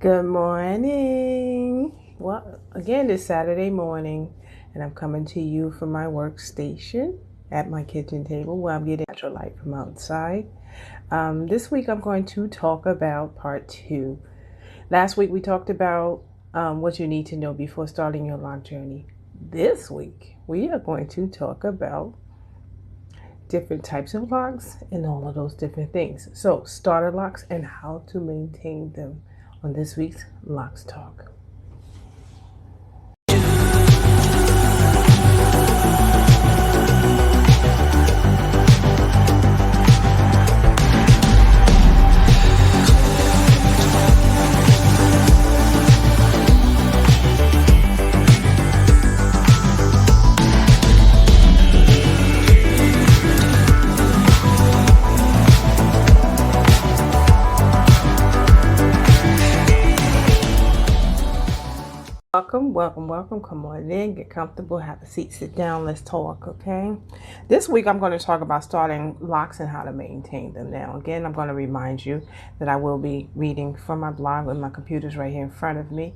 Good morning. Well, again, it's Saturday morning, and I'm coming to you from my workstation at my kitchen table where I'm getting natural light from outside. This week, I'm going to talk about part 2. Last week, we talked about what you need to know before starting your lock journey. This week, we are going to talk about different types of locks and all of those different things. So, starter locks and how to maintain them on this week's Locks Talk. Welcome. Come on in, get comfortable, have a seat, sit down, let's talk, okay? This week I'm going to talk about starting locks and how to maintain them. Now, again, I'm going to remind you that I will be reading from my blog with my computer's right here in front of me.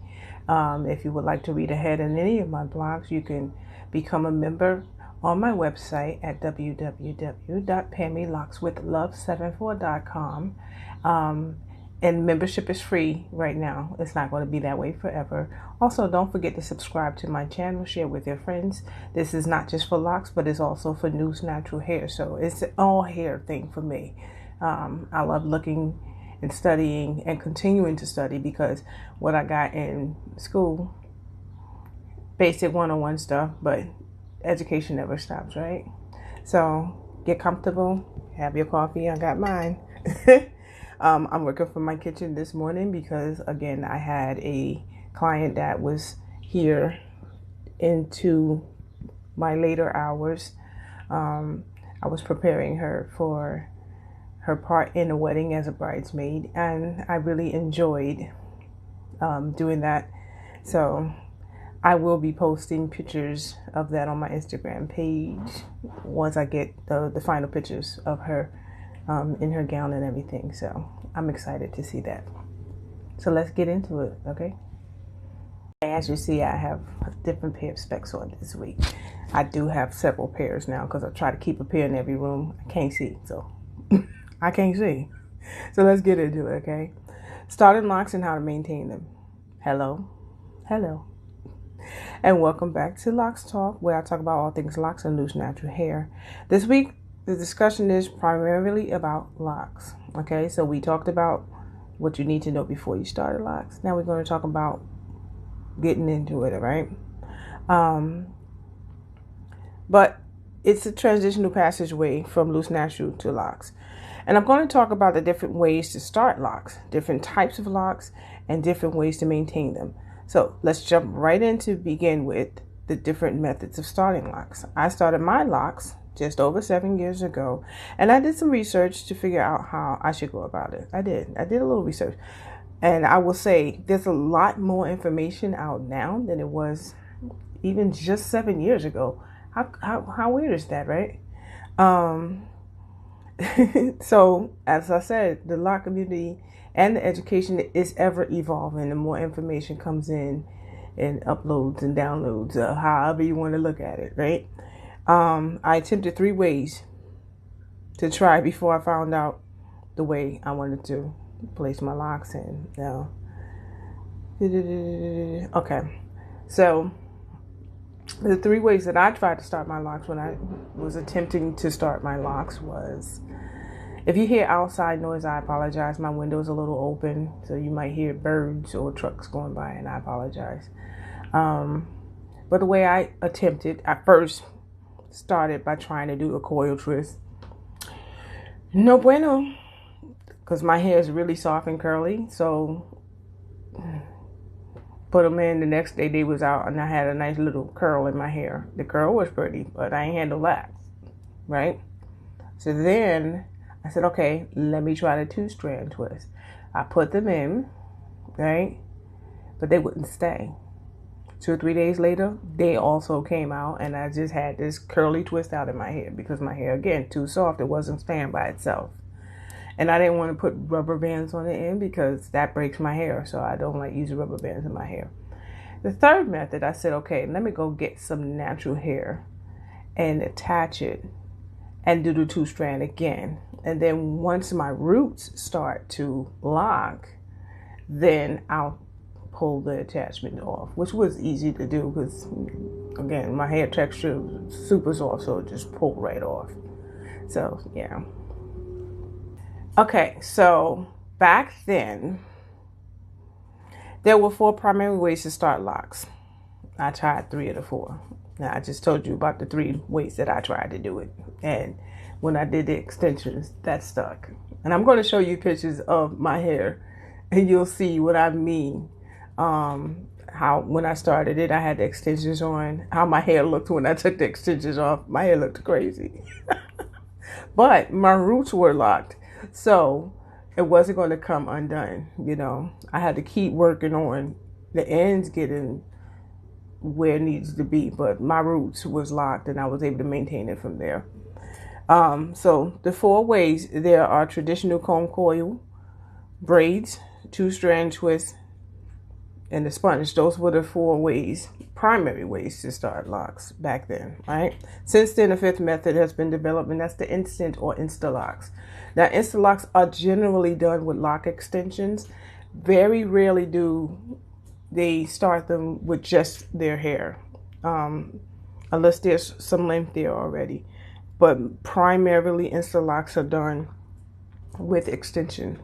If you would like to read ahead in any of my blogs, you can become a member on my website at www.pammylockswithlove74.com. And membership is free right now. It's not going to be that way forever. Also, don't forget to subscribe to my channel, share with your friends. This is not just for locks, but it's also for loose natural hair. So it's an all hair thing for me. I love looking and studying and continuing to study because what I got in school, basic 101 stuff, but education never stops, right? So get comfortable, have your coffee. I got mine. I'm working from my kitchen this morning because, again, I had a client that was here into my later hours. I was preparing her for her part in a wedding as a bridesmaid, and I really enjoyed doing that. So I will be posting pictures of that on my Instagram page once I get the final pictures of her in her gown and everything. So I'm excited to see that. So let's get into it, okay? As you see, I have a different pair of specs on this week. I do have several pairs now because I try to keep a pair in every room. I can't see, so I can't see. So let's get into it, okay? Starting locks and how to maintain them. Hello. And welcome back to Locks Talk, where I talk about all things locks and loose natural hair. This week, the discussion is primarily about locks. Okay, so we talked about what you need to know before you start locks. Now we're going to talk about getting into it, all right? But it's a transitional passageway from loose natural to locks. And I'm going to talk about the different ways to start locks, different types of locks, and different ways to maintain them. So let's jump right in to begin with the different methods of starting locks. I started my locks just over 7 years ago, and I did some research to figure out how I should go about it. I did a little research, and I will say there's a lot more information out now than it was even just 7 years ago. How weird is that, right? So as I said, the lock community and the education is ever evolving. The more information comes in and uploads and downloads, however you want to look at it, right? I attempted 3 ways to try before I found out the way I wanted to place my locks in. Now, okay, so the 3 ways that I tried to start my locks when I was attempting to start my locks was, if you hear outside noise, I apologize. My window is a little open, so you might hear birds or trucks going by, and I apologize. But the way I first started by trying to do a coil twist. No bueno, because my hair is really soft and curly. So put them in, the next day they was out, and I had a nice little curl in my hair. The curl was pretty, but I ain't had no locks, right? So then I said, okay, let me try the two-strand twist. I put them in, right? But they wouldn't stay. 2 or 3 days later, they also came out, and I just had this curly twist out in my hair because my hair, again, too soft. It wasn't staying by itself. And I didn't want to put rubber bands on the end because that breaks my hair. So I don't like using rubber bands in my hair. The third method, I said, okay, let me go get some natural hair and attach it and do the 2-strand again. And then once my roots start to lock, then I'll pull the attachment off, which was easy to do because, again, my hair texture is super soft, so it just pulled right off. So, yeah. Okay, so back then, there were 4 primary ways to start locks. I tried 3 of the 4. Now, I just told you about the 3 ways that I tried to do it. And when I did the extensions, that stuck. And I'm going to show you pictures of my hair, and you'll see what I mean. How when I started it, I had the extensions on, how my hair looked when I took the extensions off. My hair looked crazy. But my roots were locked. So it wasn't going to come undone. You know, I had to keep working on the ends getting where it needs to be, but my roots was locked and I was able to maintain it from there. So the 4 ways, there are traditional comb coil, braids, 2-strand twist, and the sponge. Those were the 4 ways, primary ways to start locks back then, right? Since then, the 5th method has been developed, and that's the instant or Insta-Locs. Now, Insta-Locs are generally done with lock extensions. Very rarely do they start them with just their hair, unless there's some length there already. But primarily, Insta-Locs are done with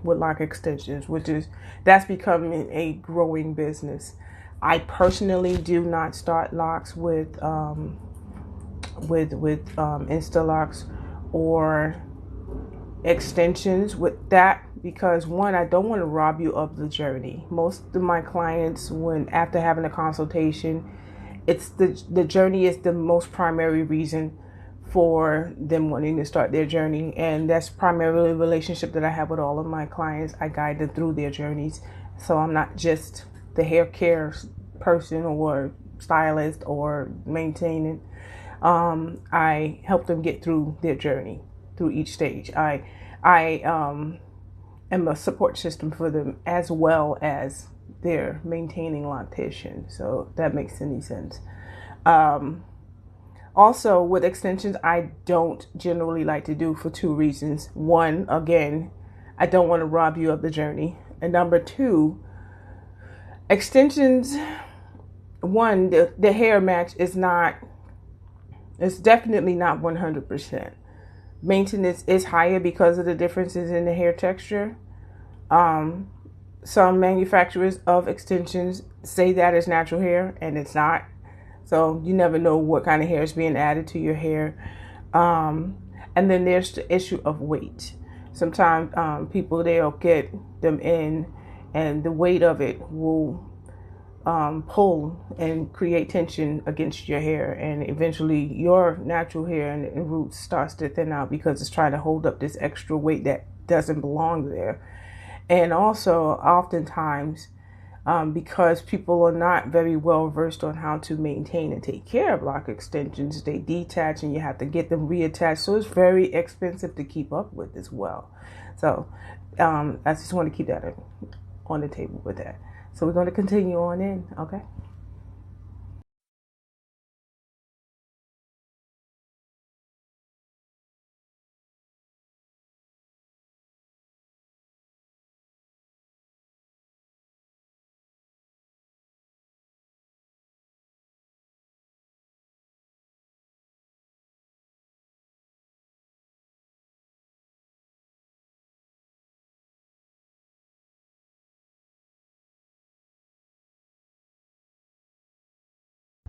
lock extensions, that's becoming a growing business. I personally do not start locks with Insta-Locs or extensions with that, because 1, I don't want to rob you of the journey. Most of my clients, when after having a consultation, it's the journey is the most primary reason for them wanting to start their journey, and that's primarily a relationship that I have with all of my clients. I guide them through their journeys, so I'm not just the hair care person or stylist or maintaining. I help them get through their journey, through each stage. I am a support system for them as well as their maintaining loctician. So that makes any sense. Also, with extensions, I don't generally like to do for 2 reasons. 1, again, I don't want to rob you of the journey. And number 2, extensions, 1, the hair match is it's definitely not 100%. Maintenance is higher because of the differences in the hair texture. Some manufacturers of extensions say that is natural hair, and it's not. So you never know what kind of hair is being added to your hair. And then there's the issue of weight. Sometimes people, they'll get them in and the weight of it will pull and create tension against your hair. And eventually your natural hair and roots starts to thin out because it's trying to hold up this extra weight that doesn't belong there. And also oftentimes, because people are not very well versed on how to maintain and take care of lock extensions, they detach and you have to get them reattached. So it's very expensive to keep up with as well. So I just want to keep that on the table with that. So we're going to continue on in, okay?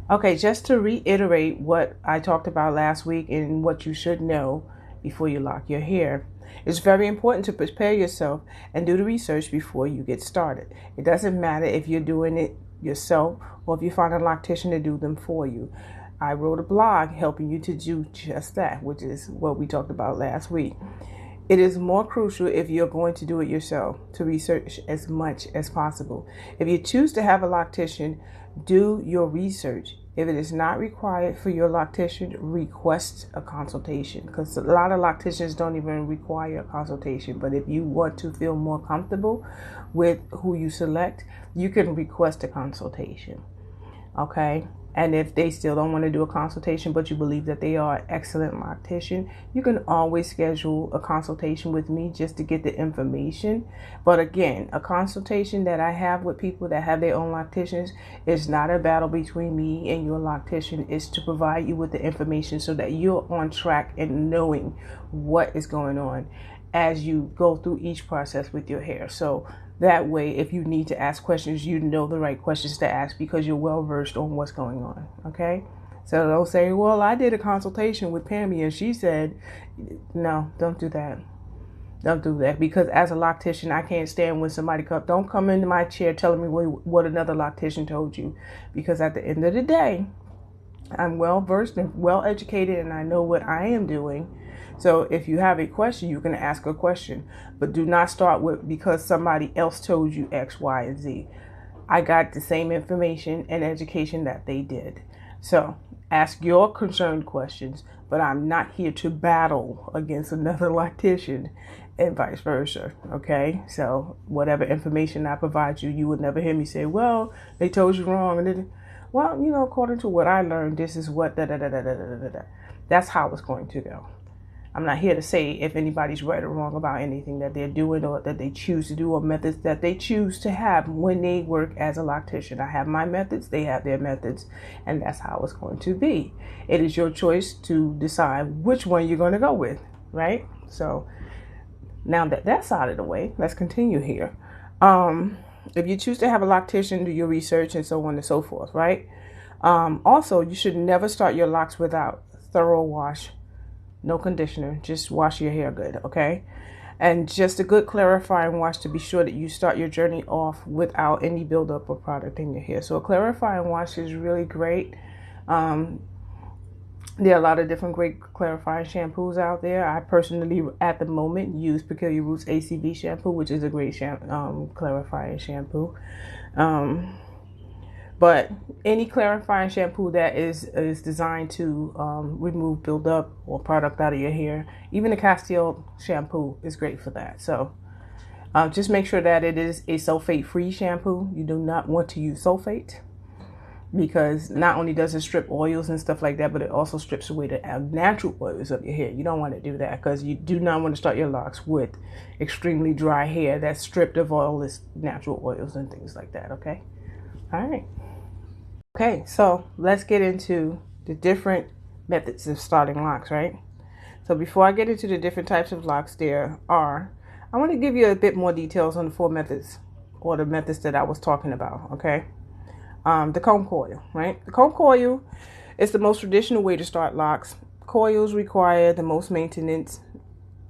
Okay, just to reiterate what I talked about last week and what you should know before you lock your hair. It's very important to prepare yourself and do the research before you get started. It doesn't matter if you're doing it yourself or if you find a loctician to do them for you. I wrote a blog helping you to do just that, which is what we talked about last week. It is more crucial if you're going to do it yourself to research as much as possible. If you choose to have a loctician, do your research If it is not required for your loctician, request a consultation, because a lot of locticians don't even require a consultation. But if you want to feel more comfortable with who you select, you can request a consultation. Okay? And if they still don't want to do a consultation, but you believe that they are an excellent loctician, you can always schedule a consultation with me just to get the information. But again, a consultation that I have with people that have their own locticians is not a battle between me and your loctician. It's to provide you with the information so that you're on track and knowing what is going on as you go through each process with your hair. So that way, if you need to ask questions, you know the right questions to ask because you're well versed on what's going on. Okay? So don't say, well, I did a consultation with Pammy and she said, no, don't do that. Don't do that, because as a loctician, I can't stand when somebody don't come into my chair telling me what another loctician told you, because at the end of the day, I'm well versed and well educated and I know what I am doing. So if you have a question, you can ask a question, but do not start with because somebody else told you X, Y, and Z. I got the same information and education that they did. So ask your concerned questions, but I'm not here to battle against another loctician and vice versa. Okay. So whatever information I provide you, you would never hear me say, well, they told you wrong. And then, well, according to what I learned, this is what That's how it's going to go. I'm not here to say if anybody's right or wrong about anything that they're doing or that they choose to do or methods that they choose to have when they work as a loctician. I have my methods, they have their methods, and that's how it's going to be. It is your choice to decide which one you're going to go with, right? So now that that's out of the way, let's continue here. If you choose to have a loctician, do your research and so on and so forth, right? Also, you should never start your locks without thorough wash. No conditioner, just wash your hair good, okay? And just a good clarifying wash to be sure that you start your journey off without any buildup of product in your hair. So a clarifying wash is really great. There are a lot of different great clarifying shampoos out there. I personally, at the moment, use Peculiar Roots ACV shampoo, which is a great clarifying shampoo. But any clarifying shampoo that is designed to remove buildup or product out of your hair, even a Castile shampoo is great for that. So just make sure that it is a sulfate-free shampoo. You do not want to use sulfate, because not only does it strip oils and stuff like that, but it also strips away the natural oils of your hair. You don't want to do that, because you do not want to start your locks with extremely dry hair that's stripped of all this natural oils and things like that, okay? All right. Okay, so let's get into the different methods of starting locks, right? So before I get into the different types of locks I want to give you a bit more details on the 4 methods, or the methods that I was talking about, okay? The comb coil, right? The comb coil is the most traditional way to start locks. Coils require the most maintenance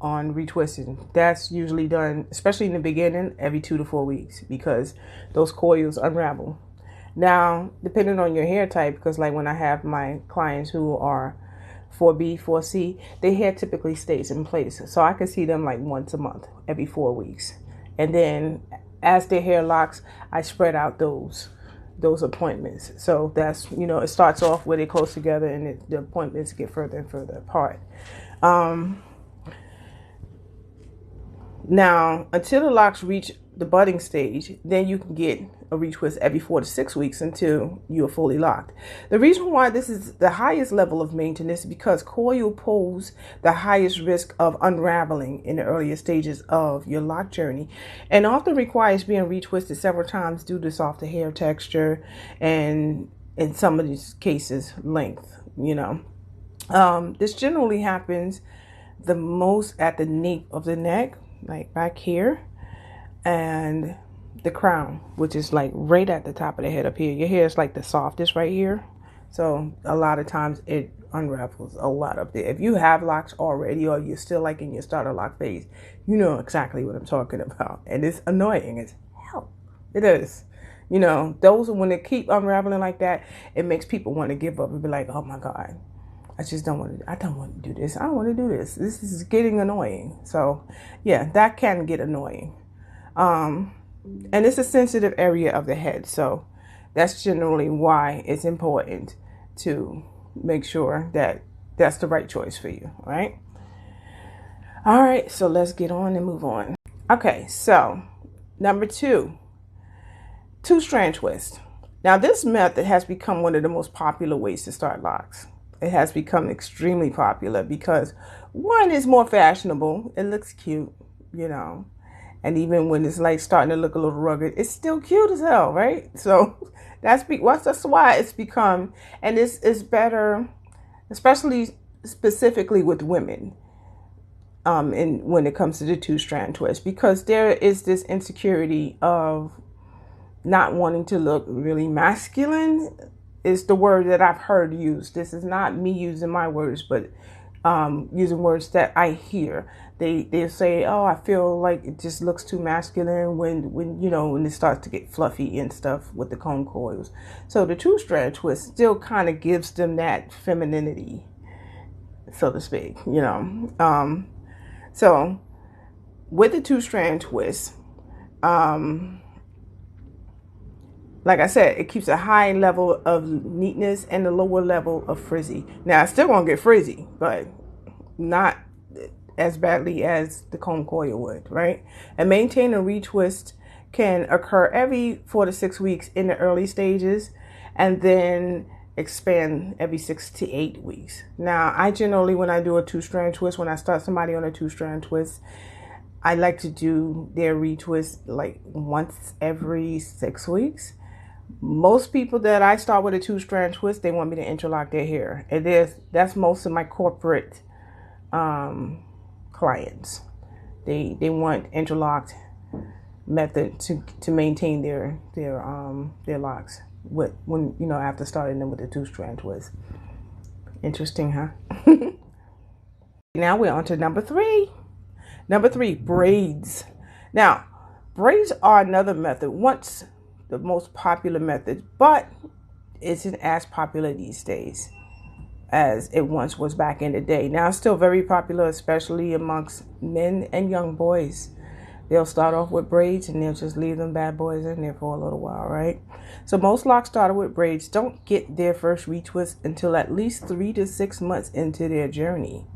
on retwisting. That's usually done, especially in the beginning, every 2 to 4 weeks, because those coils unravel. Now, depending on your hair type, because like when I have my clients who are 4B, 4C, their hair typically stays in place. So I can see them like once a month, every 4 weeks. And then as their hair locks, I spread out those appointments. So that's, it starts off where they're close together, and the appointments get further and further apart. Now, until the locks reach the budding stage, then you can get a retwist every 4 to 6 weeks until you're fully locked. The reason why this is the highest level of maintenance is because coil pose the highest risk of unraveling in the earlier stages of your lock journey, and often requires being retwisted several times due to softer hair texture and, in some of these cases, length. This generally happens the most at the nape of the neck, like back here, and the crown, which is like right at the top of the head up here. Your hair is like the softest right here, so a lot of times it unravels a lot up there. If you have locks already, or you're still like in your starter lock phase, you know exactly what I'm talking about, and it's annoying as hell. It is. Those, when they keep unraveling like that, it makes people want to give up and be like, oh my God, I don't want to do this. I don't want to do this. This is getting annoying. So yeah, that can get annoying. And it's a sensitive area of the head. So that's generally why it's important to make sure that that's the right choice for you, right? All right, so let's get on and move on. Okay, so number 2, two-strand twist. Now, this method has become one of the most popular ways to start locks. It has become extremely popular because, one, is more fashionable. It looks cute, you know. And even when it's like starting to look a little rugged, it's still cute as hell, right? So that's why it's become, and it's better, especially specifically with women, and when it comes to the two-strand twist, because there is this insecurity of not wanting to look really masculine, is the word that I've heard used. This is not me using my words, but using words that I hear. They say, oh, I feel like it just looks too masculine when you know, when it starts to get fluffy and stuff with the comb coils. So the two-strand twist still kind of gives them that femininity, so to speak, you know. So with the two-strand twist, like I said, it keeps a high level of neatness and a lower level of frizzy. Now, it's still going to get frizzy, but not as badly as the comb coil would, right? And maintain a retwist can occur every 4 to 6 weeks in the early stages, and then expand every 6 to 8 weeks. Now, I generally, when I do a two-strand twist, when I start somebody on a two-strand twist, I like to do their retwist like once every 6 weeks. Most people that I start with a two-strand twist, they want me to interlock their hair. That's most of my corporate clients. They want interlocked method to maintain their locks when you know, after starting them with a two-strand twist. Interesting, huh? Now we're on to number 3. Number 3, braids. Now, braids are another method, once the most popular method, but isn't as popular these days as it once was back in the day. Now it's still very popular, especially amongst men and young boys. They'll start off with braids and they'll just leave them bad boys in there for a little while, right? So most locks started with braids don't get their first retwist until at least 3 to 6 months into their journey.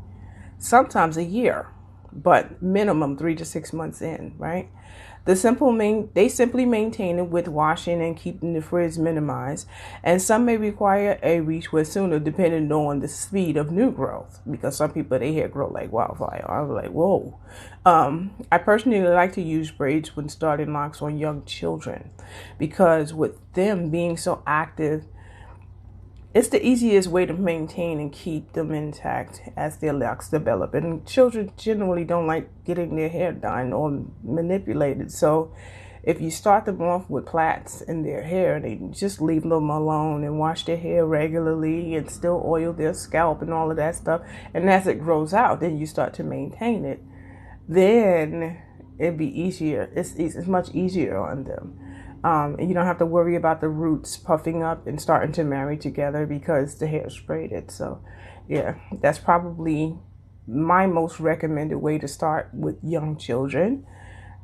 Sometimes a year, but minimum 3 to 6 months in, right? They simply maintain it with washing and keeping the frizz minimized, and some may require a retwist sooner depending on the speed of new growth, because some people, their hair grow like wildfire. I was like, whoa. I personally like to use braids when starting locks on young children, because with them being so active, it's the easiest way to maintain and keep them intact as their locks develop. And children generally don't like getting their hair done or manipulated. So if you start them off with plaits in their hair, they just leave them alone and wash their hair regularly and still oil their scalp and all of that stuff. And as it grows out, then you start to maintain it. Then it'd be easier. It's much easier on them. And you don't have to worry about the roots puffing up and starting to marry together because the hair is braided. So yeah, that's probably my most recommended way to start with young children,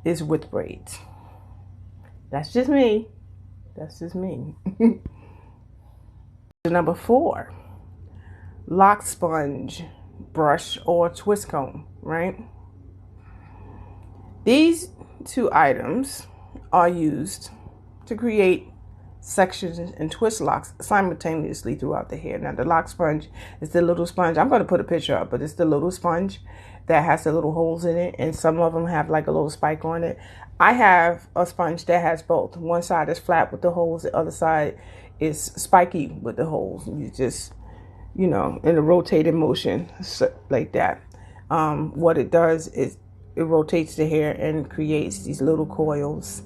is with braids. That's just me. Number 4, lock sponge, brush, or twist comb, right? These 2 items are used to create sections and twist locks simultaneously throughout the hair. Now, the lock sponge is the little sponge. I'm going to put a picture up, but it's the little sponge that has the little holes in it, and some of them have like a little spike on it. I have a sponge that has both. One side is flat with the holes, the other side is spiky with the holes. You just, you know, in a rotating motion like that. What it does is it rotates the hair and creates these little coils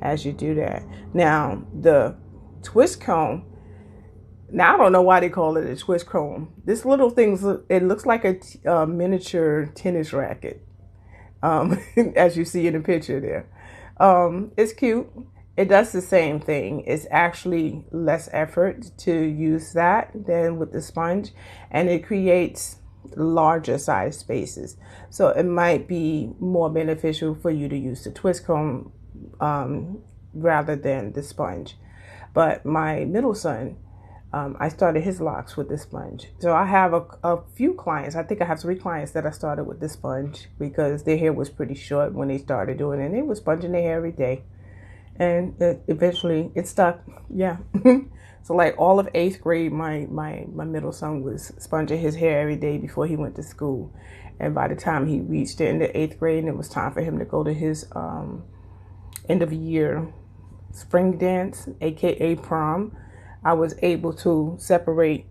as you do that. Now, the twist comb, now I don't know why they call it a twist comb. This little thing, it looks like a miniature tennis racket, as you see in the picture there. It's cute. It does the same thing. It's actually less effort to use that than with the sponge, and it creates larger size spaces. So it might be more beneficial for you to use the twist comb rather than the sponge. But my middle son, I started his locks with this sponge. So I have a few clients. I think I have 3 clients that I started with this sponge because their hair was pretty short when they started doing it. And they were sponging their hair every day. And eventually it stuck. Yeah. So like all of 8th grade, my middle son was sponging his hair every day before he went to school. And by the time he reached the end of 8th grade and it was time for him to go to his end of year spring dance, aka prom, I was able to separate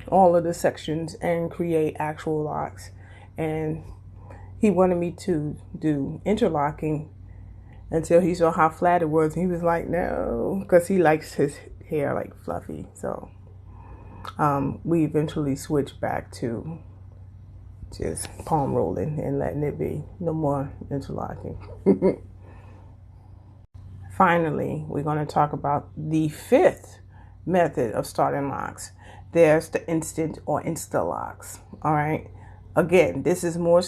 all of the sections and create actual locks. And he wanted me to do interlocking until he saw how flat it was. He was like, no, because he likes his hair like fluffy. So we eventually switched back to just palm rolling and letting it be. No more interlocking. Finally, we're going to talk about the 5th method of starting locks. There's the instant or Insta-Locs. All right. Again, this is more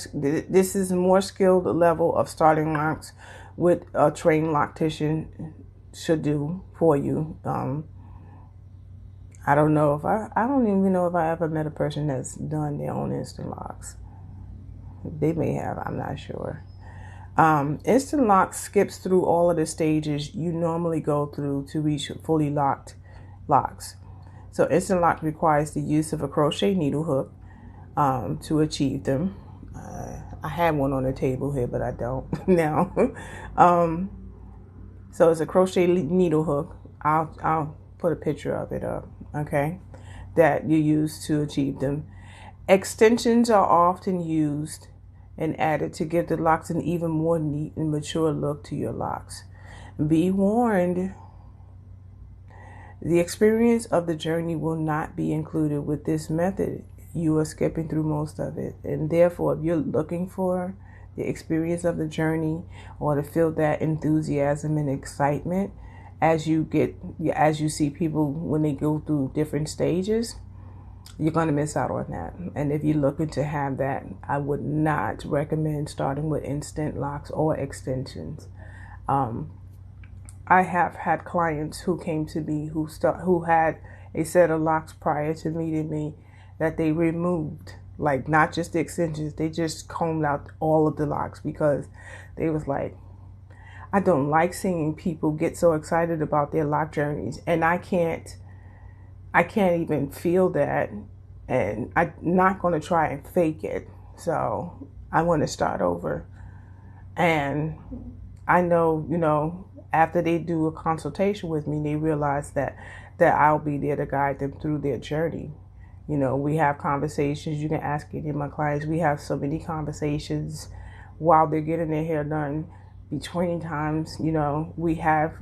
skilled level of starting locks with a trained loctician should do for you. I don't even know if I ever met a person that's done their own Insta-Locs. They may have, I'm not sure. Insta-Locs skips through all of the stages you normally go through to reach fully locked locks. So Insta-Loc requires the use of a crochet needle hook to achieve them. I had one on the table here, but I don't now. So it's a crochet needle hook. I'll put a picture of it up, okay, that you use to achieve them. Extensions are often used and added to give the locks an even more neat and mature look to your locks. Be warned, the experience of the journey will not be included with this method. You are skipping through most of it, and therefore if you're looking for the experience of the journey or to feel that enthusiasm and excitement as you see people when they go through different stages, you're going to miss out on that. And if you're looking to have that, I would not recommend starting with instant locks or extensions. I have had clients who came to me who had a set of locks prior to meeting me that they removed, like not just the extensions, they just combed out all of the locks because they was like, I don't like seeing people get so excited about their lock journeys, and I can't even feel that, and I'm not going to try and fake it. So I want to start over. And I know, after they do a consultation with me, they realize that I'll be there to guide them through their journey. We have conversations. You can ask any of my clients. We have so many conversations while they're getting their hair done. Between times, we have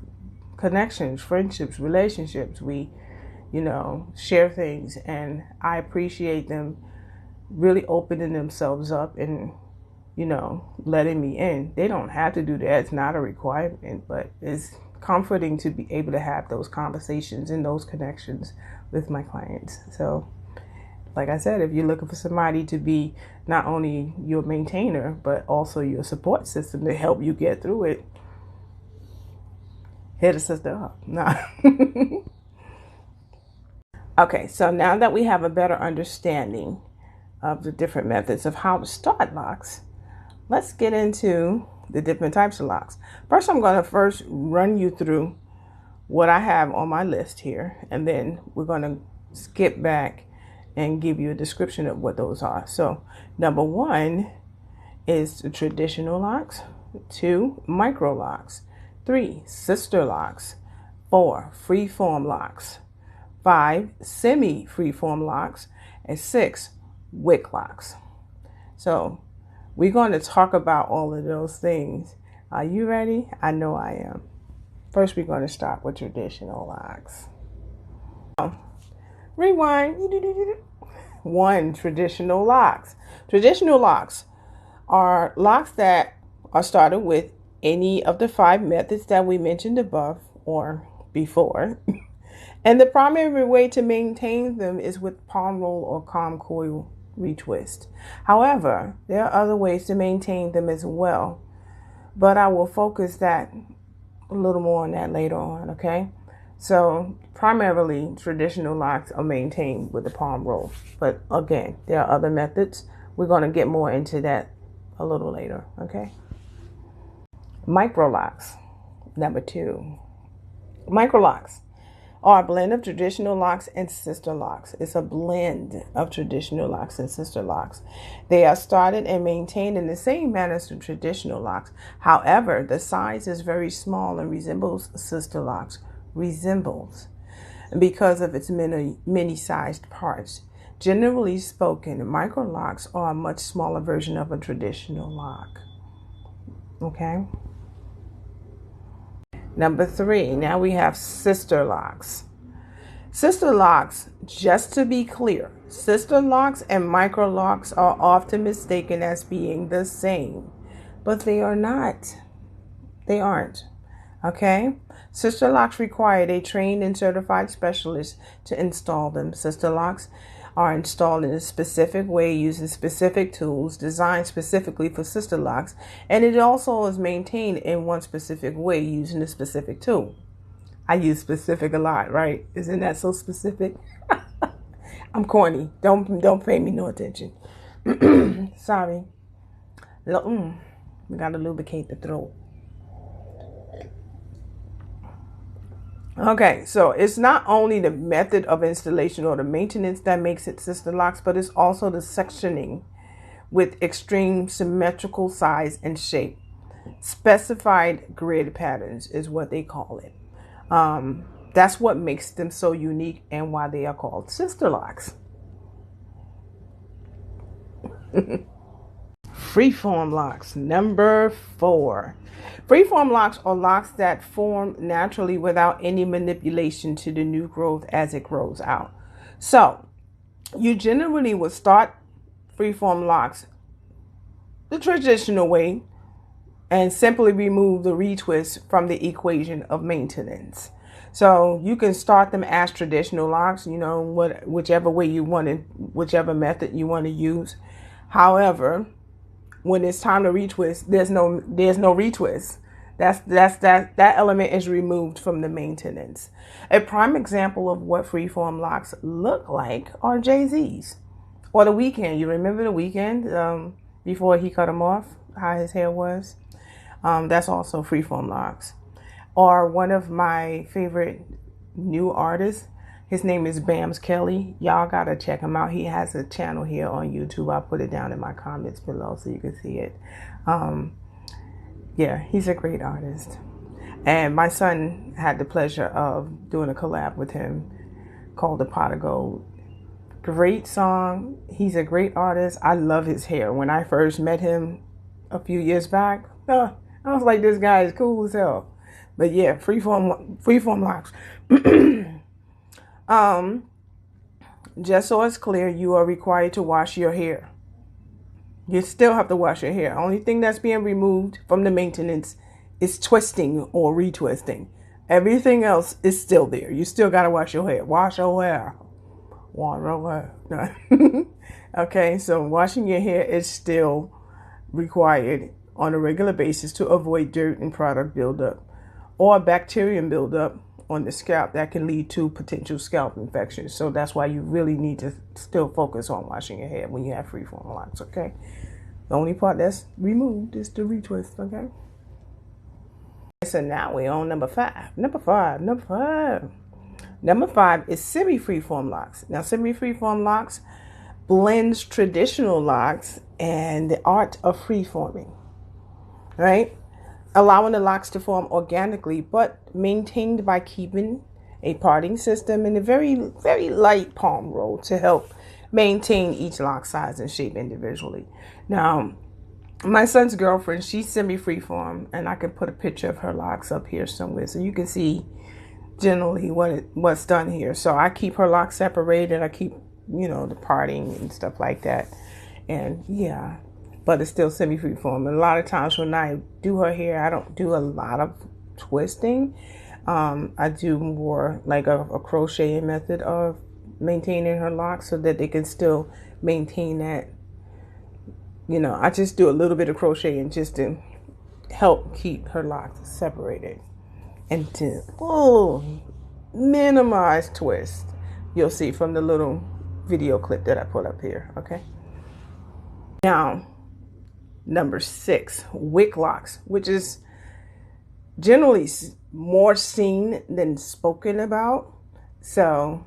connections, friendships, relationships. We, share things, and I appreciate them really opening themselves up and, letting me in. They don't have to do that. It's not a requirement, but it's comforting to be able to have those conversations and those connections with my clients. So, like I said, if you're looking for somebody to be not only your maintainer, but also your support system to help you get through it, hit a sister up. Nah. Okay, so now that we have a better understanding of the different methods of how to start locks, let's get into the different types of locks. First, I'm going to run you through what I have on my list here, and then we're going to skip back and give you a description of what those are. So number 1 is the traditional locks, 2, micro locks, 3, sister locks, 4, freeform locks, 5, semi-freeform locks, and 6, wick locks. So we're going to talk about all of those things. Are you ready? I know I am. First, we're going to start with traditional locks. Rewind. 1, traditional locks. Traditional locks are locks that are started with any of the 5 methods that we mentioned above or before. And the primary way to maintain them is with palm roll or calm coil retwist. However, there are other ways to maintain them as well, but I will focus that a little more on that later on, okay? So primarily traditional locks are maintained with the palm roll. But again, there are other methods. We're going to get more into that a little later, okay? Micro locks. Number 2. Micro locks are a blend of traditional locks and sister locks. It's a blend of traditional locks and sister locks. They are started and maintained in the same manner as the traditional locks. However, the size is very small and resembles sister locks. Resembles because of its many-sized parts. Generally spoken, micro locks are a much smaller version of a traditional lock. Okay. Number 3, now we have sister locks. Sister locks, just to be clear, sister locks and micro locks are often mistaken as being the same, but they are not. They aren't. Okay? Sister locks require a trained and certified specialist to install them. Sister locks are installed in a specific way using specific tools designed specifically for sister locks, and it also is maintained in one specific way using a specific tool. I use specific a lot, right? Isn't that so specific? I'm corny. Don't pay me no attention. Sorry. We gotta lubricate the throat. Okay, so it's not only the method of installation or the maintenance that makes it sister locks, but it's also the sectioning with extreme symmetrical size and shape. Specified grid patterns is what they call it. That's what makes them so unique and why they are called sister locks. Freeform locks, number 4. Freeform locks are locks that form naturally without any manipulation to the new growth as it grows out. So you generally would start freeform locks the traditional way and simply remove the retwist from the equation of maintenance. So you can start them as traditional locks, whichever way you want it, whichever method you want to use. However, when it's time to retwist, there's no retwist. That element is removed from the maintenance. A prime example of what freeform locks look like are Jay-Z's or The Weeknd. You remember The Weeknd before he cut him off, how his hair was? That's also freeform locks. Or one of my favorite new artists, his name is Bams Kelly. Y'all gotta check him out. He has a channel here on YouTube. I'll put it down in my comments below so you can see it. Yeah, he's a great artist. And my son had the pleasure of doing a collab with him called The Pot of Gold. Great song. He's a great artist. I love his hair. When I first met him a few years back, I was like, this guy is cool as hell. But yeah, freeform locks. Just so it's clear, you are required to wash your hair. You still have to wash your hair. Only thing that's being removed from the maintenance is twisting or retwisting. Everything else is still there. You still got to wash your hair. Wash your hair. Wash your hair. Okay, so washing your hair is still required on a regular basis to avoid dirt and product buildup or bacterium buildup on the scalp that can lead to potential scalp infections. So that's why you really need to still focus on washing your hair when you have freeform locks, okay? The only part that's removed is the retwist, okay? So now we're on number 5. Number five is semi-freeform locks. Now, semi-freeform locks blends traditional locks and the art of freeforming, right? Allowing the locks to form organically, but maintained by keeping a parting system and a very, very light palm roll to help maintain each lock size and shape individually. Now, my son's girlfriend, she's semi-freeform, and I can put a picture of her locks up here somewhere so you can see generally what's done here. So I keep her locks separated. I keep, the parting and stuff like that. And yeah, but it's still semi-freeform. And a lot of times when I do her hair, I don't do a lot of twisting. I do more like a crocheting method of maintaining her locks so that they can still maintain that. I just do a little bit of crocheting just to help keep her locks separated. And minimize twist. You'll see from the little video clip that I put up here. Okay. Now, number 6, wick locks, which is generally more seen than spoken about. So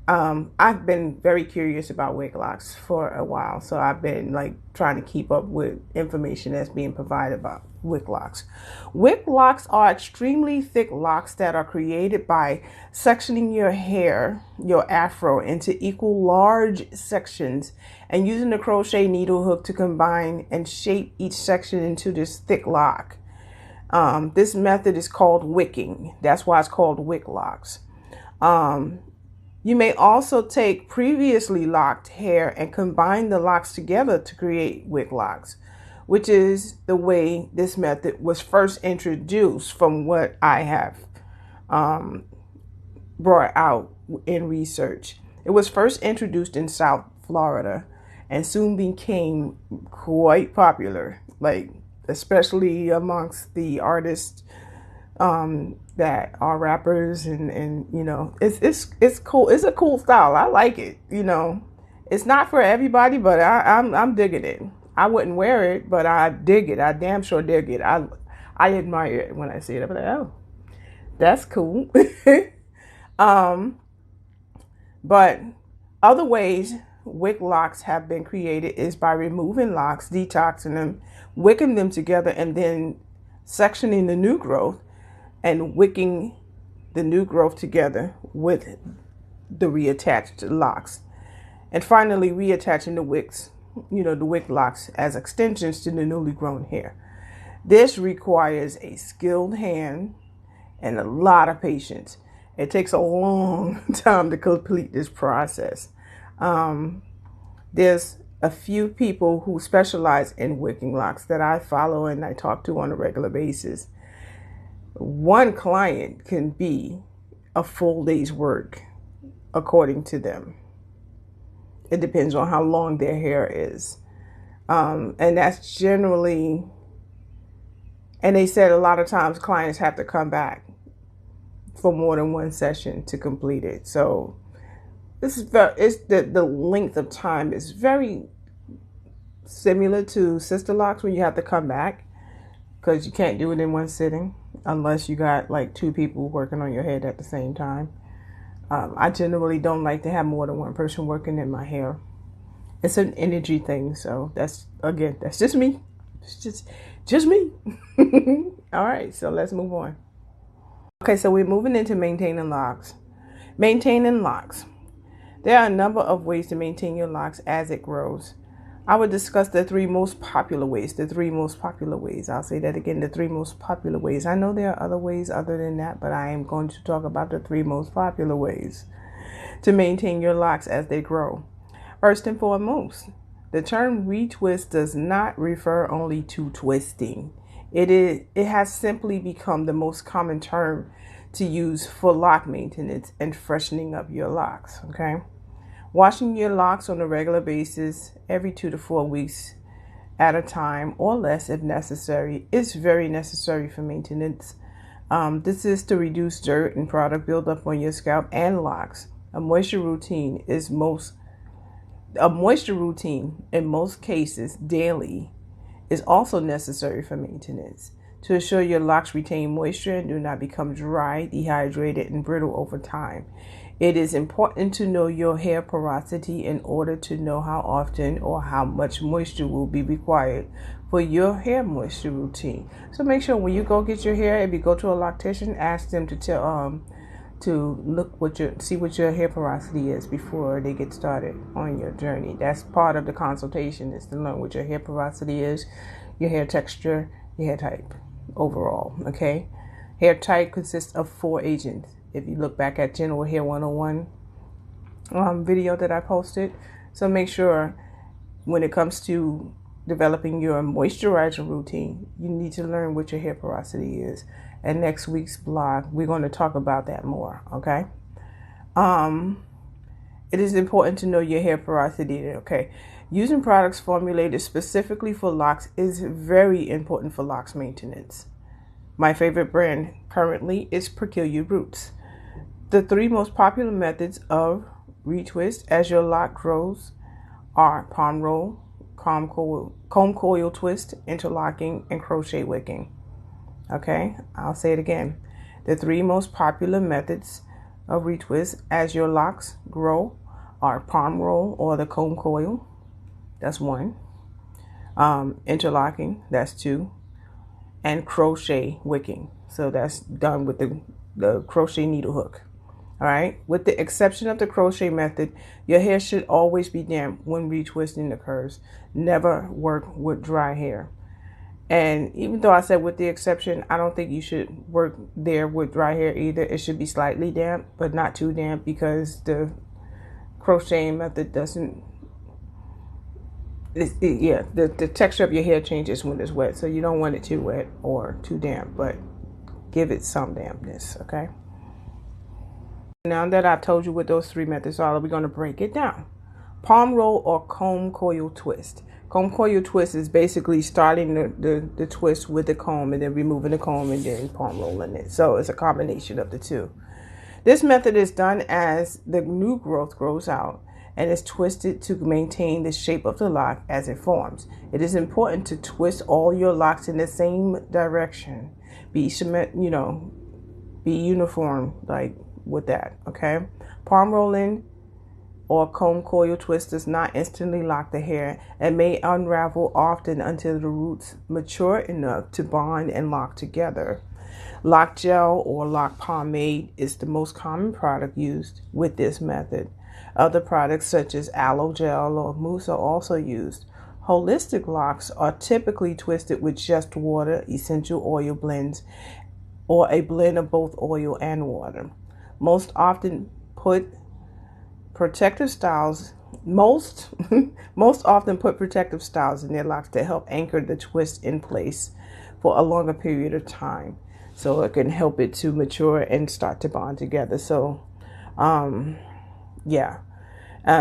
I've been very curious about wig locks for a while. So I've been like trying to keep up with information that's being provided about wig locks. Wig locks are extremely thick locks that are created by sectioning your hair, your afro, into equal large sections and using the crochet needle hook to combine and shape each section into this thick lock. This method is called wicking. That's why it's called wig locks. You may also take previously locked hair and combine the locks together to create wig locks, which is the way this method was first introduced from what I have brought out in research. It was first introduced in South Florida and soon became quite popular, like especially amongst the artists that are rappers and you know, it's cool. It's a cool style. I like it. You know, it's not for everybody, but I'm digging it. I wouldn't wear it, but I dig it. I damn sure dig it. I admire it when I see it. I'm like, oh, that's cool. But other ways wig locks have been created is by removing locks, detoxing them, wicking them together, and then sectioning the new growth and wicking the new growth together with the reattached locks. And finally, reattaching the wicks, you know, the wig locks as extensions to the newly grown hair. This requires a skilled hand and a lot of patience. It takes a long time to complete this process. There's a few people who specialize in wicking locks that I follow and I talk to on a regular basis. One client can be a full day's work, according to them. It depends on how long their hair is. And that's generally, and they said a lot of times clients have to come back for more than one session to complete it. So this is the length of time is very similar to Sister-Locs when you have to come back because you can't do it in one sitting unless you got like 2 people working on your head at the same time. I generally don't like to have more than one person working in my hair. It's an energy thing. So that's just me. It's just me. All right, so let's move on. Okay, so we're moving into maintaining locks. Maintaining locks. There are a number of ways to maintain your locks as it grows. I will discuss the 3 most popular ways. The 3 most popular ways. I'll say that again, the 3 most popular ways. I know there are other ways other than that, but I am going to talk about the 3 most popular ways to maintain your locks as they grow. First and foremost, the term retwist does not refer only to twisting. It has simply become the most common term to use for lock maintenance and freshening up your locks, okay? Washing your locks on a regular basis every 2 to 4 weeks at a time or less if necessary is very necessary for maintenance. This is to reduce dirt and product buildup on your scalp and locks. A moisture routine in most cases daily is also necessary for maintenance to ensure your locks retain moisture and do not become dry, dehydrated, and brittle over time. It is important to know your hair porosity in order to know how often or how much moisture will be required for your hair moisture routine. So make sure when you go get your hair, if you go to a loctician, ask them to see what your hair porosity is before they get started on your journey. That's part of the consultation, is to learn what your hair porosity is, your hair texture, your hair type overall. Okay, hair type consists of 4 agents. If you look back at General Hair 101 video that I posted. So make sure when it comes to developing your moisturizer routine, you need to learn what your hair porosity is. And next week's blog, we're going to talk about that more, okay? It is important to know your hair porosity, okay? Using products formulated specifically for locks is very important for locks maintenance. My favorite brand currently is Peculiar Roots. The three most popular methods of retwist as your lock grows are palm roll, comb coil twist, interlocking, and crochet wicking. Okay, I'll say it again. The three most popular methods of retwist as your locks grow are palm roll or the comb coil. That's one. Interlocking, that's two. And crochet wicking. So that's done with the crochet needle hook. All right. With the exception of the crochet method, your hair should always be damp when retwisting occurs. Never work with dry hair. And even though I said with the exception, I don't think you should work there with dry hair either. It should be slightly damp, but not too damp, because the crocheting method doesn't, the texture of your hair changes when it's wet. So you don't want it too wet or too damp, but give it some dampness, okay? Now that I've told you what those three methods are, we're going to break it down. Palm roll or comb coil twist. Comb coil twist is basically starting the twist with the comb and then removing the comb and then palm rolling it. So it's a combination of the two. This method is done as the new growth grows out and is twisted to maintain the shape of the lock as it forms. It is important to twist all your locks in the same direction. Be uniform, like with that, okay? Palm rolling or comb coil twist does not instantly lock the hair and may unravel often until the roots mature enough to bond and lock together. Lock gel or lock pomade is the most common product used with this method. Other products such as aloe gel or mousse are also used. Holistic locks are typically twisted with just water, essential oil blends, or a blend of both oil and water. Most often put protective styles in their locks to help anchor the twist in place for a longer period of time, so it can help it to mature and start to bond together. So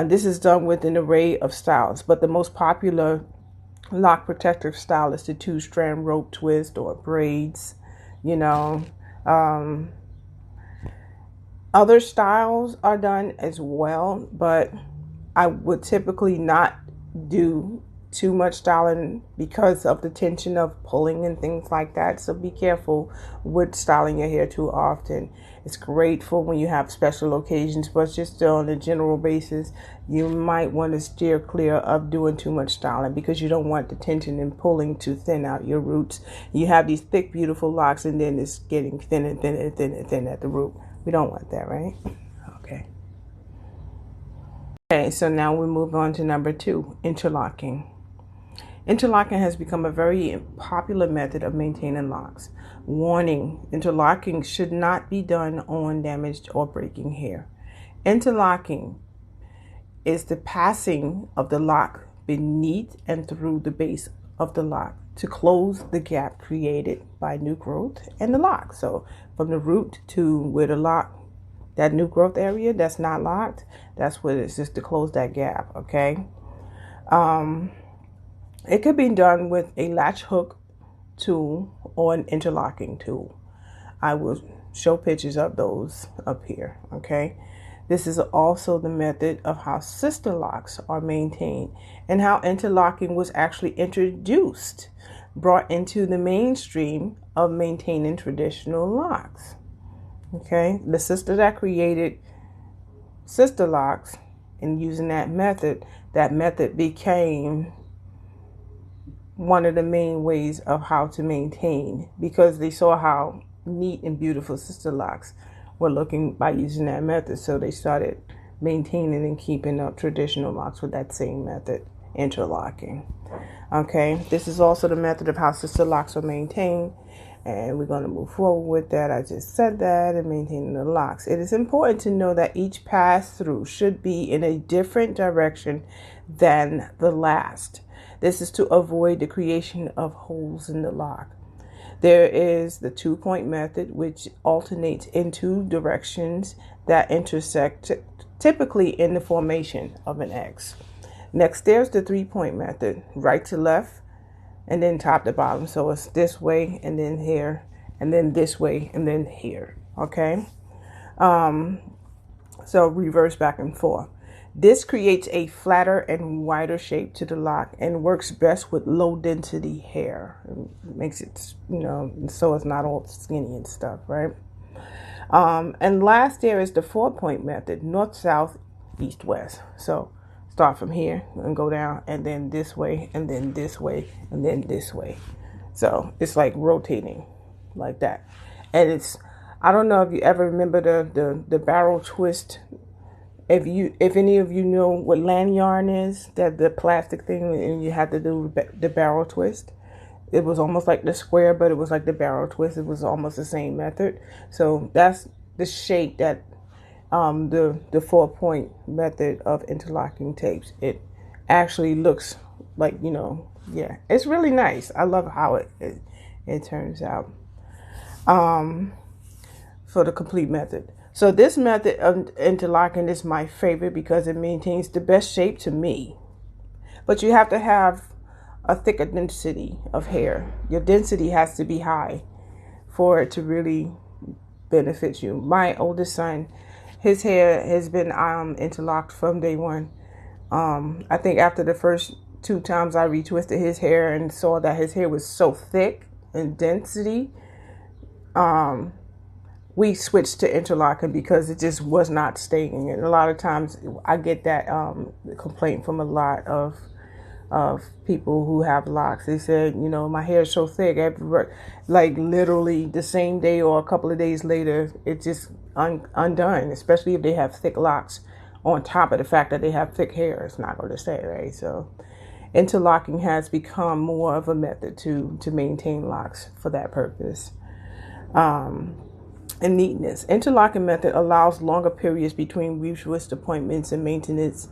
this is done with an array of styles, but the most popular lock protective style is the two-strand rope twist or braids. Other styles are done as well, but I would typically not do too much styling because of the tension of pulling and things like that. So be careful with styling your hair too often. It's great for when you have special occasions, but just still on a general basis, you might want to steer clear of doing too much styling because you don't want the tension and pulling to thin out your roots. You have these thick, beautiful locks, and then it's getting thinner and thinner and thinner and thinner at the root. We don't want that, right? Okay, so now we move on to number 2, interlocking. Interlocking has become a very popular method of maintaining locks. Warning, interlocking should not be done on damaged or breaking hair. Interlocking is the passing of the lock beneath and through the base of the lock to close the gap created by new growth and the lock. So from the root to where the lock, that new growth area that's not locked, that's what it's just to close that gap, okay? It could be done with a latch hook tool or an interlocking tool. I will show pictures of those up here, okay? This is also the method of how sister locks are maintained and how interlocking was actually introduced, brought into the mainstream of maintaining traditional locks. Okay, the sister that created sister locks and using that method became one of the main ways of how to maintain, because they saw how neat and beautiful sister locks were looking by using that method. So they started maintaining and keeping up traditional locks with that same method, interlocking. Okay, this is also the method of how sister locks are maintained, and we're going to move forward with that. I just said that, and maintaining the locks. It is important to know that each pass through should be in a different direction than the last. This is to avoid the creation of holes in the lock. There is the 2-point method, which alternates in 2 directions that intersect, typically in the formation of an X. Next, there's the 3-point method, right to left, and then top to bottom. So it's this way, and then here, and then this way, and then here, okay? So reverse back and forth. This creates a flatter and wider shape to the lock and works best with low density hair. It makes it, so it's not all skinny and stuff, right? And last there is the 4-point method, north, south, east, west. So start from here and go down, and then this way, and then this way, and then this way. So it's like rotating like that. And I don't know if you ever remember the barrel twist. If any of you know what lanyard is, that the plastic thing, and you had to do the barrel twist. It was almost like the square, but it was like the barrel twist. It was almost the same method. So that's the shape that the 4-point method of interlocking takes. It actually looks like, yeah, it's really nice. I love how it turns out for the complete method. So this method of interlocking is my favorite because it maintains the best shape to me. But you have to have a thicker density of hair. Your density has to be high for it to really benefit you. My oldest son, his hair has been interlocked from day one. I think after the first 2 times I retwisted his hair and saw that his hair was so thick in density, we switched to interlocking because it just was not staying. And a lot of times I get that complaint from a lot of people who have locks. They said, my hair is so thick, like literally the same day or a couple of days later, it's just undone, especially if they have thick locks on top of the fact that they have thick hair. It's not going to stay, right? So interlocking has become more of a method to maintain locks for that purpose. And neatness. Interlocking method allows longer periods between retwist appointments and maintenance,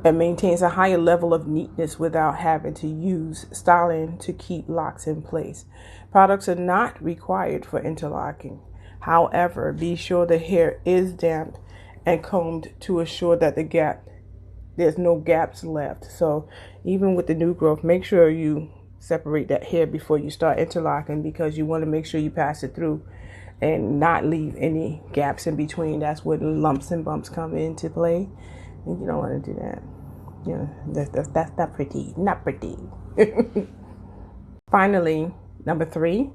and maintains a higher level of neatness without having to use styling to keep locks in place. Products are not required for interlocking. However, be sure the hair is damped and combed to assure that there's no gaps left. So even with the new growth, make sure you separate that hair before you start interlocking, because you want to make sure you pass it through and not leave any gaps in between. That's where the lumps and bumps come into play, and you don't want to do that. That's not pretty. Not pretty. Finally, number 3,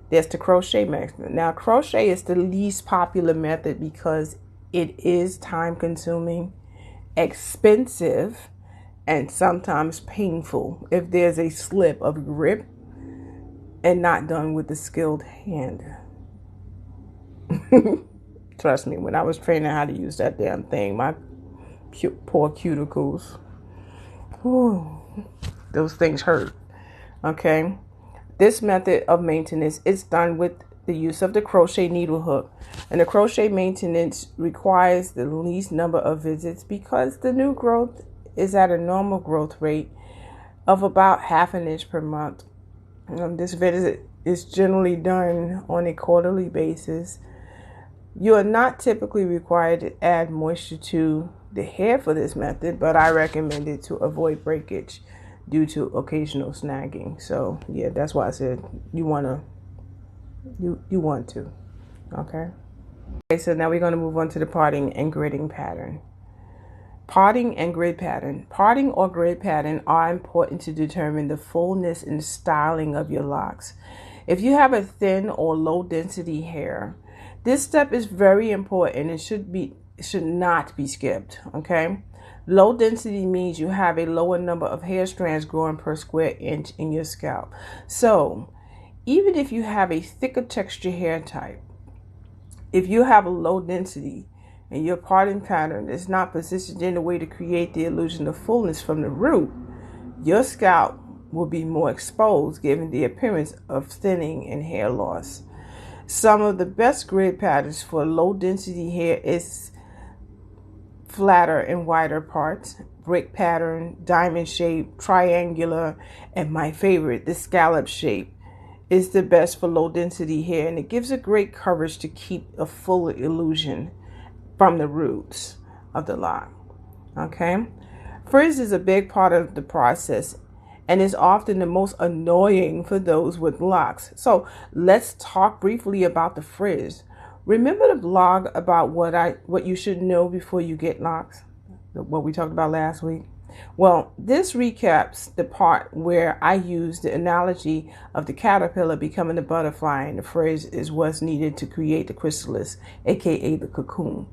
there's the crochet method. Now, crochet is the least popular method because it is time consuming, expensive, and sometimes painful if there's a slip of grip and not done with a skilled hand. Trust me, when I was training how to use that damn thing, my poor cuticles, those things hurt. Okay, this method of maintenance is done with the use of the crochet needle hook, and the crochet maintenance requires the least number of visits because the new growth is at a normal growth rate of about 1/2 inch per month. This visit is generally done on a quarterly basis. You are not typically required to add moisture to the hair for this method, but I recommend it to avoid breakage due to occasional snagging. So yeah, that's why I said you want to. Okay, so now we're going to move on to the parting and gridding pattern. Parting and grid pattern. Parting or grid pattern are important to determine the fullness and styling of your locks. If you have a thin or low density hair, this step is very important and should not be skipped. Okay, low density means you have a lower number of hair strands growing per square inch in your scalp. So even if you have a thicker texture hair type, if you have a low density and your parting pattern is not positioned in a way to create the illusion of fullness from the root, your scalp will be more exposed, giving the appearance of thinning and hair loss. Some of the best grid patterns for low density hair is flatter and wider parts, brick pattern, diamond shape, triangular, and my favorite, the scallop shape, is the best for low density hair, and it gives a great coverage to keep a full illusion from the roots of the lock. Okay, frizz is a big part of the process and is often the most annoying for those with locks. So let's talk briefly about the frizz. Remember the blog about what you should know before you get locks? What we talked about last week? Well, this recaps the part where I used the analogy of the caterpillar becoming the butterfly, and the frizz is what's needed to create the chrysalis, aka the cocoon,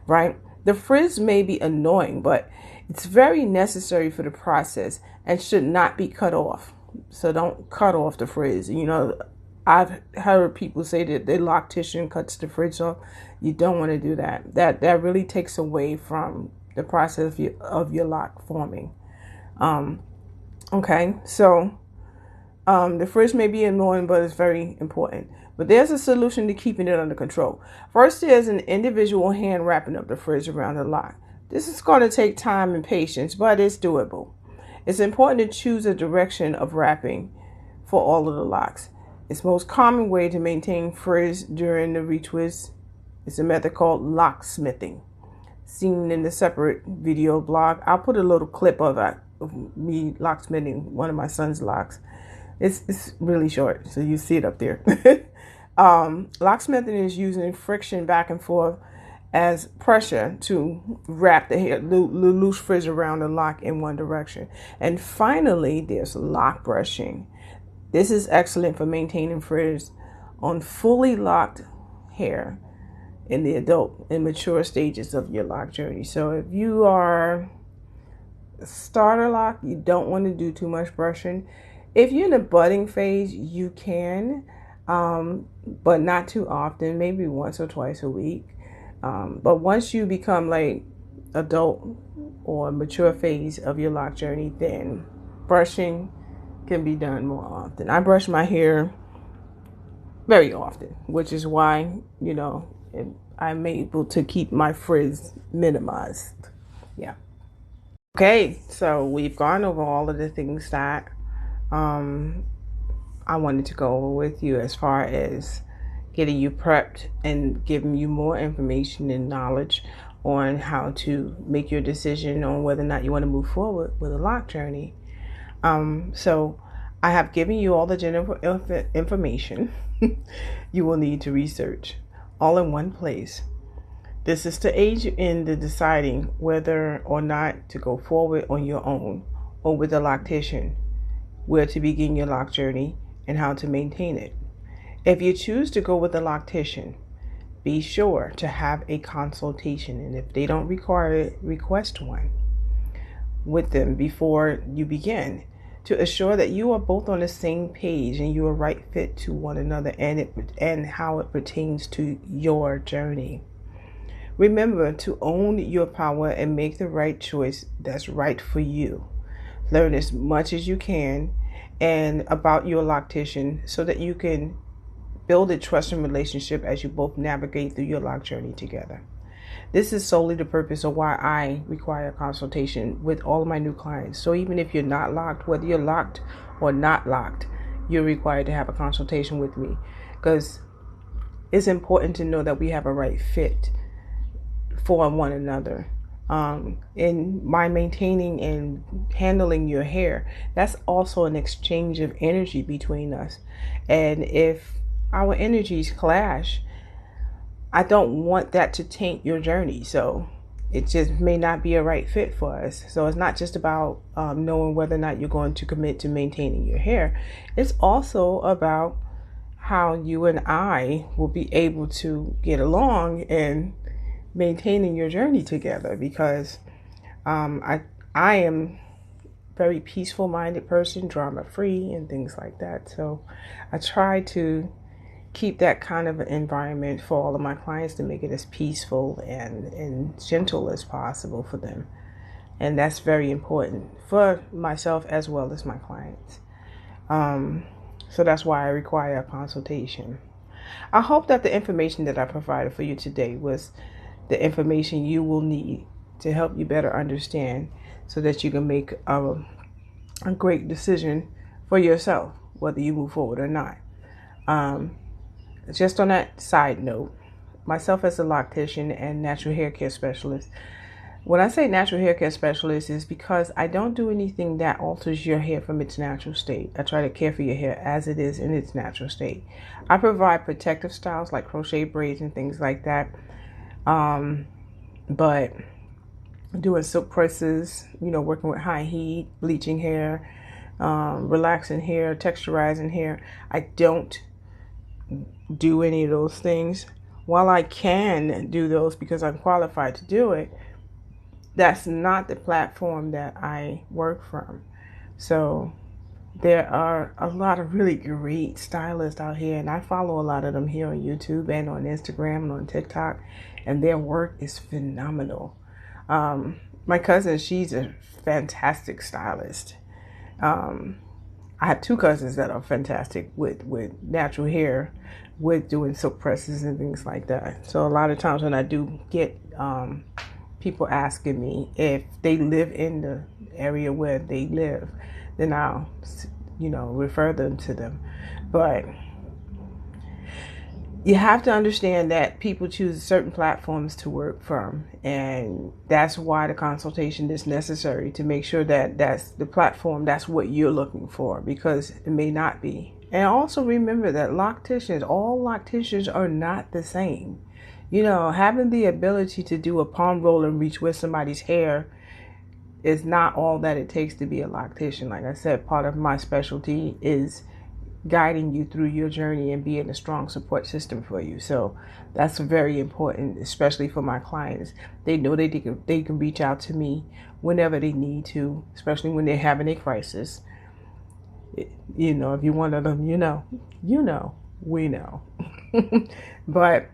right? The frizz may be annoying, but it's very necessary for the process and should not be cut off. So don't cut off the frizz. You know, I've heard people say that the loctician cuts the frizz off. You don't want to do that. That really takes away from the process of your lock forming. Okay, so the frizz may be annoying, but it's very important. But there's a solution to keeping it under control. First, there's an individual hand wrapping up the frizz around the lock. This is going to take time and patience, but it's doable. It's important to choose a direction of wrapping for all of the locks. Its most common way to maintain frizz during the retwist is a method called locksmithing, seen in the separate video blog. I'll put a little clip of me locksmithing one of my son's locks. It's really short, so you see it up there. Locksmithing is using friction back and forth as pressure to wrap the hair, loose frizz around the lock in one direction. And finally, there's lock brushing. This is excellent for maintaining frizz on fully locked hair in the adult and mature stages of your lock journey. So if you are a starter lock, you don't want to do too much brushing. If you're in the budding phase, you can, but not too often, maybe once or twice a week. But once you become like adult or mature phase of your lock journey, then brushing can be done more often. I brush my hair very often, which is why, you know, I'm able to keep my frizz minimized. Yeah. Okay, so we've gone over all of the things that I wanted to go over with you as far as getting you prepped and giving you more information and knowledge on how to make your decision on whether or not you want to move forward with a lock journey. So I have given you all the general information you will need to research all in one place. This is to aid you in the deciding whether or not to go forward on your own or with a loctician, where to begin your lock journey and how to maintain it. If you choose to go with a loctician, be sure to have a consultation, and if they don't require it, request one with them before you begin, to assure that you are both on the same page and you are right fit to one another and how it pertains to your journey. Remember to own your power and make the right choice that's right for you. Learn as much as you can and about your loctician so that you can build a trusting relationship as you both navigate through your lock journey together. This is solely the purpose of why I require a consultation with all of my new clients. So even if you're not locked, whether you're locked or not locked, you're required to have a consultation with me, because it's important to know that we have a right fit for one another. In my maintaining and handling your hair, that's also an exchange of energy between us. And if our energies clash, I don't want that to taint your journey. So it just may not be a right fit for us. So it's not just about knowing whether or not you're going to commit to maintaining your hair. It's also about how you and I will be able to get along and maintaining your journey together, because I am very peaceful minded person, drama free and things like that. So I try to keep that kind of an environment for all of my clients, to make it as peaceful and gentle as possible for them. And that's very important for myself as well as my clients. So that's why I require a consultation. I hope that the information that I provided for you today was the information you will need to help you better understand, so that you can make a great decision for yourself, whether you move forward or not. Just on that side note, myself as a loctician and natural hair care specialist, When I say natural hair care specialist, is because I don't do anything that alters your hair from its natural state. I try to care for your hair as it is in its natural state. I provide protective styles like crochet braids and things like that. But doing silk presses, working with high heat, bleaching hair, relaxing hair, texturizing hair, I don't do any of those things. While I can do those because I'm qualified to do it, that's not the platform that I work from. So there are a lot of really great stylists out here, and I follow a lot of them here on YouTube and on Instagram and on TikTok, and their work is phenomenal. My cousin, she's a fantastic stylist. I have two cousins that are fantastic with natural hair, with doing silk presses and things like that. So a lot of times when I do get people asking me if they live in the area where they live, then I'll, refer them to them. But you have to understand that people choose certain platforms to work from, and that's why the consultation is necessary, to make sure that that's the platform, that's what you're looking for, because it may not be. And also remember that all locticians are not the same. Having the ability to do a palm roll and reach with somebody's hair is not all that it takes to be a loctician. Like I said, part of my specialty is guiding you through your journey and being a strong support system for you. So that's very important, especially for my clients. They know they can reach out to me whenever they need to, especially when they're having a crisis. If you're one of them, we know. But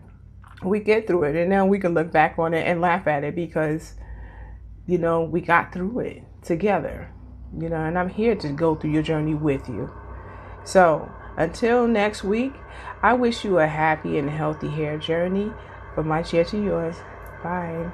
we get through it, and now we can look back on it and laugh at it because, we got through it together, and I'm here to go through your journey with you. So until next week, I wish you a happy and healthy hair journey. From my chair to yours. Bye.